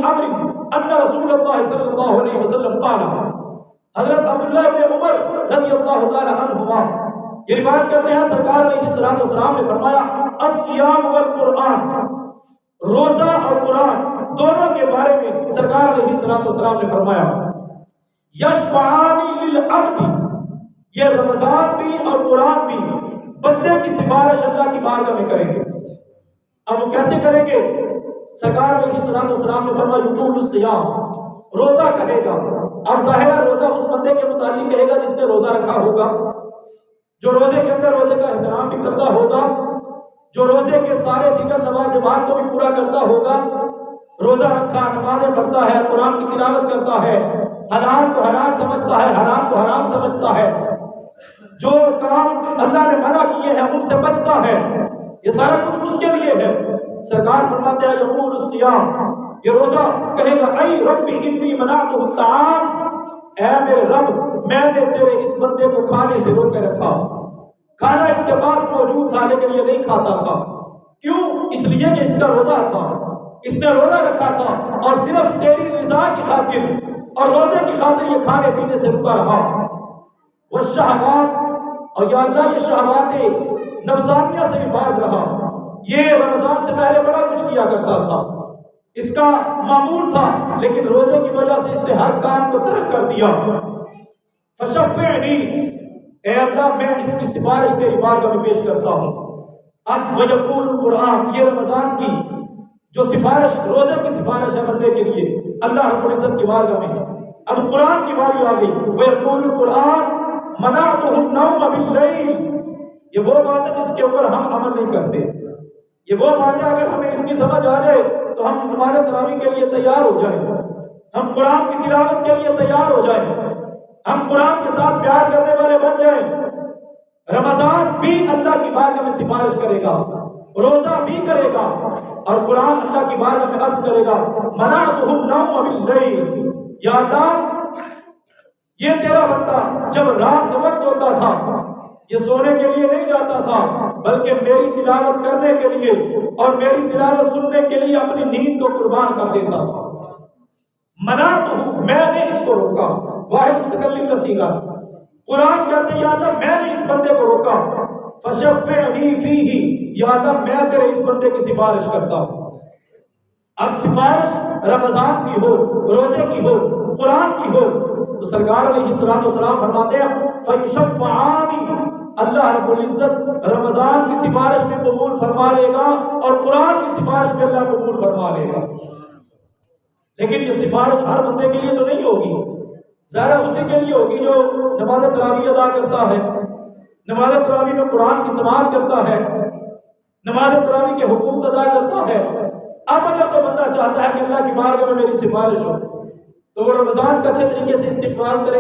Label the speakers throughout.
Speaker 1: عمرو ان رسول اللہ صلی اللہ علیہ وسلم قال، حضرت عبداللہ ابن عمر رضی اللہ تعالی عنہما یہ روایت کرتے ہیں سرکار علیہ الصلوۃ والسلام نے فرمایا الصیام والقرآن، روزہ اور قرآن دونوں کے بارے میں سرکار علیہ الصلوۃ والسلام نے فرمایا یشفعان للعبد، یہ رمضان بھی اور قرآن بھی بندے کی سفارش اللہ کی بارگاہ میں کریں گے۔ اب وہ کیسے کریں گے؟ سرکار علیہ الصلوۃ والسلام نے فرمایا یقول الصیام، روزہ کہے گا۔ اب ظاہر ہے روزہ اس بندے کے متعلق کہے گا جس نے روزہ رکھا ہوگا، جو روزے کے اندر روزے کا احترام بھی کرتا ہوگا، جو روزے کے سارے دیگر لوازمات کو بھی پورا کرتا ہوگا، روزہ رکھا، نمازیں پڑھتا ہے، قرآن کی تلاوت کرتا ہے، حلال کو حلال سمجھتا ہے، حرام کو حرام سمجھتا ہے، جو کام اللہ نے منع کیے ہیں ان سے بچتا ہے، یہ سارا کچھ اس کے لیے ہے۔ سرکار فرماتے ہیں یقول الصیام، یہ روزہ کہے گا اے ربی انی منعتہ الطعام، اے میرے رب میں نے تیرے اس بندے کو کھانے سے روک کے رکھا، کھانا اس کے پاس موجود تھا لیکن یہ نہیں کھاتا تھا، کیوں؟ اس لیے کہ اس کا روزہ تھا، اس نے روزہ رکھا تھا اور صرف تیری رضا کی خاطر اور روزے کی خاطر یہ کھانے پینے سے رکا رہا۔ وہ شہوات، اور یا اللہ یہ شہوات نفسانیہ سے بھی باز رہا، یہ رمضان سے پہلے بڑا کچھ کیا کرتا تھا، اس کا معمول تھا، لیکن روزے کی وجہ سے اس نے ہر کام کو ترک کر دیا۔ فشفعنی، اے اللہ میں اس کی سفارش تیری بارگاہ میں پیش کرتا ہوں۔ اب ویقول القرآن، یہ رمضان کی جو سفارش، روزے کی سفارش ہے بندے کے لیے اللہ رب العزت کی بارگاہ میں، اب قرآن کی باری آ گئی۔ ویقول القرآن منعتہ النوم باللیل، یہ وہ بات ہے جس کے اوپر ہم عمل نہیں کرتے، یہ وہ بات ہے اگر ہمیں اس کی سمجھ آ جائے تو ہم نماز تراویح کے لیے تیار ہو جائیں، ہم قرآن کی تلاوت کے لیے تیار ہو جائیں، ہم قرآن کے ساتھ پیار کرنے والے بن جائیں۔ رمضان بھی اللہ کی بارگاہ میں سفارش کرے گا، روزہ بھی کرے گا، اور قرآن اللہ کی بارگاہ میں عرض کرے گا منعتہ النوم باللیل، یا اللہ یہ تیرا بندہ جب رات کا وقت ہوتا تھا یہ سونے کے لیے نہیں جاتا تھا بلکہ میری تلاوت کرنے کے لیے اور میری تلاوت سننے کے لیے اپنی نیند کو قربان کر دیتا تھا۔ منعتہ، میں نے اس کو روکا، واحد متکلم کا صیغہ، قرآن کہتے ہیں یا اللہ میں نے اس بندے کو روکا، فشفعنی فیہ، یا اللہ میں تیرے اس بندے کی سفارش کرتا ہوں۔ اب سفارش رمضان کی ہو، روزے کی ہو، قرآن کی ہو، تو سرکار علیہ الصلوۃ والسلام فرماتے ہیں فیشفعان، اللہ رب العزت رمضان کی سفارش میں قبول فرما لے گا اور قرآن کی سفارش میں اللہ قبول فرما لے گا۔ لیکن یہ سفارش ہر بندے کے لیے تو نہیں ہوگی، ظاہر اسی کے لیے ہوگی جو نماز تراویح ادا کرتا ہے، نماز تراویح میں قرآن کی سماعت کرتا ہے، نماز تراویح کے حقوق ادا کرتا ہے۔ اب اگر تو بندہ چاہتا ہے کہ اللہ کی بارگاہ میں میری سفارش ہو تو وہ رمضان کا اچھے طریقے سے استقبال کرے،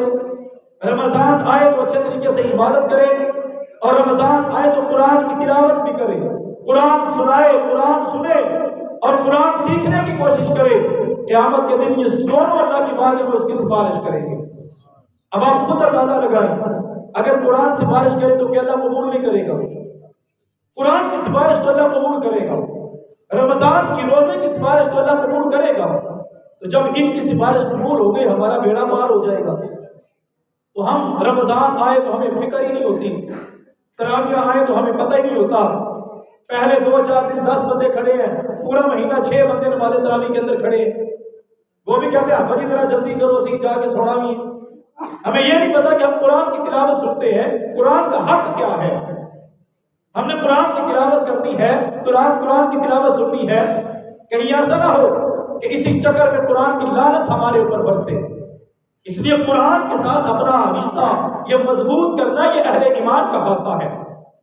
Speaker 1: رمضان آئے تو اچھے طریقے سے عبادت کرے، اور رمضان آئے تو قرآن کی تلاوت بھی کرے، قرآن سنائے، قرآن سنے اور قرآن سیکھنے کی کوشش کرے۔ قیامت کے دن یہ دونوں اللہ کی بارگاہ میں اس کی سفارش کریں گے۔ اب آپ خود اندازہ لگائیں، اگر قرآن سفارش کرے تو کیا اللہ قبول نہیں کرے گا؟ قرآن کی سفارش تو اللہ قبول کرے گا، رمضان کی، روزے کی سفارش تو اللہ قبول کرے گا۔ تو جب ان کی سفارش قبول ہو گئی ہمارا بیڑا پار ہو جائے گا۔ تو ہم رمضان آئے تو ہمیں فکر ہی نہیں ہوتی، تراویح آئے تو ہمیں پتہ ہی نہیں ہوتا، پہلے 2-4 دن 10 بندے کھڑے ہیں، پورا مہینہ 6 بندے نماز تراویح کے اندر کھڑے ہیں، وہ بھی کہتے ہیں فجر ذرا جلدی کرو سی جا کے سونا بھی ہے۔ ہمیں یہ نہیں پتا کہ ہم قرآن کی تلاوت سنتے ہیں، قرآن کا حق کیا ہے، ہم نے قرآن کی تلاوت کرنی ہے، قرآن کی تلاوت سننی ہے، کہیں ایسا نہ ہو کہ اسی چکر میں قرآن کی لعنت ہمارے اوپر برسے۔ اس لیے قرآن کے ساتھ اپنا رشتہ یہ مضبوط کرنا یہ اہل ایمان کا خاصہ ہے۔